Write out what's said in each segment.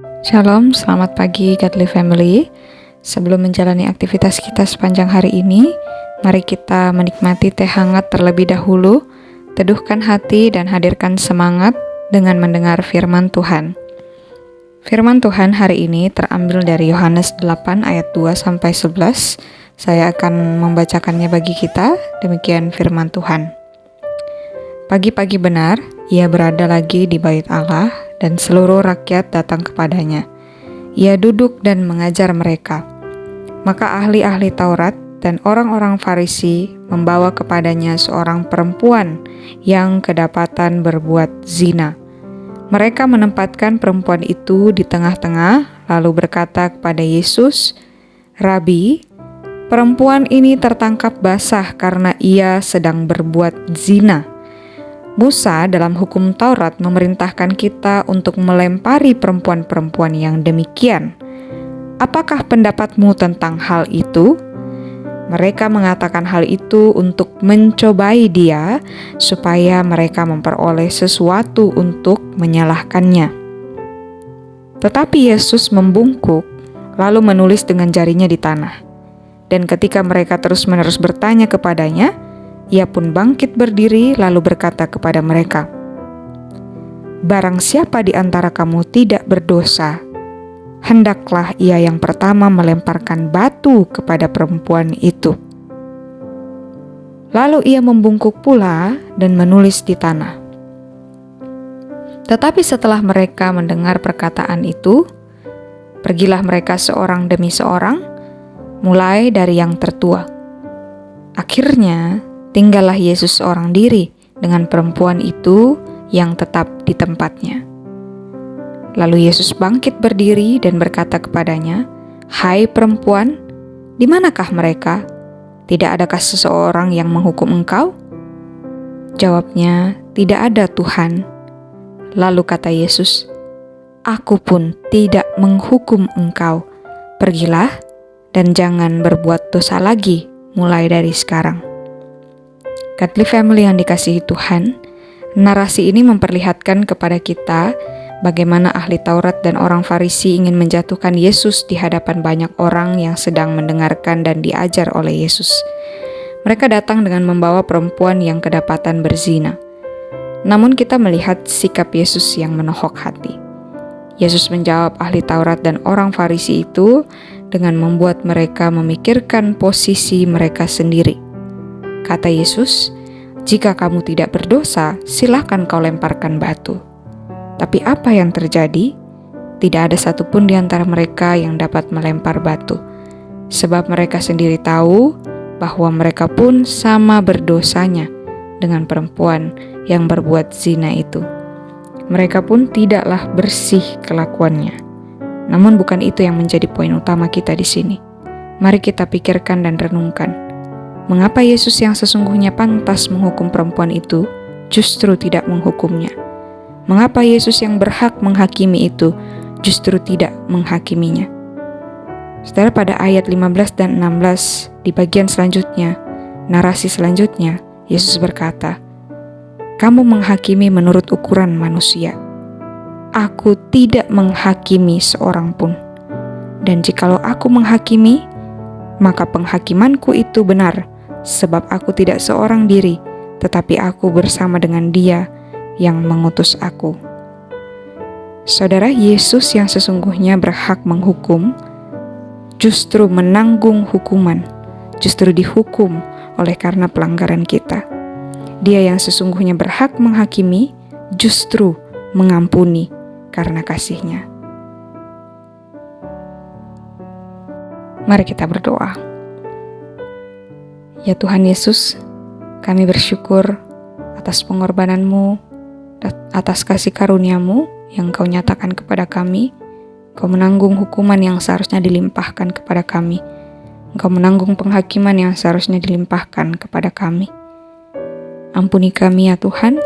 Shalom, selamat pagi Godly Family. Sebelum menjalani aktivitas kita sepanjang hari ini, mari kita menikmati teh hangat terlebih dahulu, teduhkan hati dan hadirkan semangat dengan mendengar firman Tuhan. Firman Tuhan hari ini terambil dari Yohanes 8 ayat 2-11. Saya akan membacakannya bagi kita, demikian firman Tuhan. Pagi-pagi benar, ia berada lagi di bait Allah dan seluruh rakyat datang kepadanya. Ia duduk dan mengajar mereka. Maka ahli-ahli Taurat dan orang-orang Farisi membawa kepadanya seorang perempuan yang kedapatan berbuat zina. Mereka menempatkan perempuan itu di tengah-tengah, lalu berkata kepada Yesus, "Rabi, perempuan ini tertangkap basah karena ia sedang berbuat zina. Musa dalam hukum Taurat memerintahkan kita untuk melempari perempuan-perempuan yang demikian. Apakah pendapatmu tentang hal itu?" Mereka mengatakan hal itu untuk mencobai dia, supaya mereka memperoleh sesuatu untuk menyalahkannya. Tetapi Yesus membungkuk, lalu menulis dengan jarinya di tanah. Dan ketika mereka terus-menerus bertanya kepadanya, ia pun bangkit berdiri lalu berkata kepada mereka, "Barang siapa di antara kamu tidak berdosa, hendaklah ia yang pertama melemparkan batu kepada perempuan itu." Lalu ia membungkuk pula dan menulis di tanah. Tetapi setelah mereka mendengar perkataan itu, pergilah mereka seorang demi seorang, mulai dari yang tertua. Akhirnya, tinggallah Yesus seorang diri dengan perempuan itu yang tetap di tempatnya. Lalu Yesus bangkit berdiri dan berkata kepadanya, "Hai perempuan, di manakah mereka? Tidak adakah seseorang yang menghukum engkau?" Jawabnya, "Tidak ada, Tuhan." Lalu kata Yesus, "Aku pun tidak menghukum engkau. Pergilah dan jangan berbuat dosa lagi mulai dari sekarang." Godly Family yang dikasihi Tuhan, narasi ini memperlihatkan kepada kita bagaimana ahli Taurat dan orang Farisi ingin menjatuhkan Yesus di hadapan banyak orang yang sedang mendengarkan dan diajar oleh Yesus. Mereka datang dengan membawa perempuan yang kedapatan berzina. Namun kita melihat sikap Yesus yang menohok hati. Yesus menjawab ahli Taurat dan orang Farisi itu dengan membuat mereka memikirkan posisi mereka sendiri. Kata Yesus, "Jika kamu tidak berdosa, silakan kau lemparkan batu." Tapi apa yang terjadi? Tidak ada satupun di antara mereka yang dapat melempar batu, sebab mereka sendiri tahu bahwa mereka pun sama berdosanya dengan perempuan yang berbuat zina itu. Mereka pun tidaklah bersih kelakuannya. Namun bukan itu yang menjadi poin utama kita di sini. Mari kita pikirkan dan renungkan. Mengapa Yesus yang sesungguhnya pantas menghukum perempuan itu justru tidak menghukumnya? Mengapa Yesus yang berhak menghakimi itu justru tidak menghakiminya? Saudara, pada ayat 15 dan 16 di bagian selanjutnya, narasi selanjutnya, Yesus berkata, "Kamu menghakimi menurut ukuran manusia. Aku tidak menghakimi seorang pun. Dan jikalau aku menghakimi, maka penghakimanku itu benar, sebab aku tidak seorang diri, tetapi aku bersama dengan Dia yang mengutus aku." Saudara, Yesus yang sesungguhnya berhak menghukum, justru menanggung hukuman, justru dihukum oleh karena pelanggaran kita. Dia yang sesungguhnya berhak menghakimi, justru mengampuni karena kasih-Nya. Mari kita berdoa. Ya Tuhan Yesus, kami bersyukur atas pengorbanan-Mu, atas kasih karunia-Mu yang Kau nyatakan kepada kami. Kau menanggung hukuman yang seharusnya dilimpahkan kepada kami. Engkau menanggung penghakiman yang seharusnya dilimpahkan kepada kami. Ampuni kami ya Tuhan,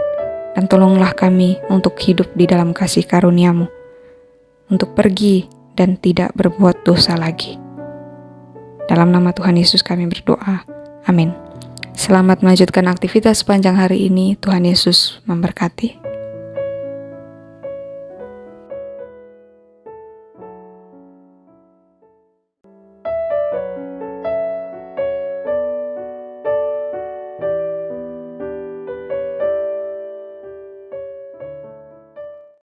dan tolonglah kami untuk hidup di dalam kasih karunia-Mu, untuk pergi dan tidak berbuat dosa lagi. Dalam nama Tuhan Yesus kami berdoa. Amin. Selamat melanjutkan aktivitas sepanjang hari ini. Tuhan Yesus memberkati.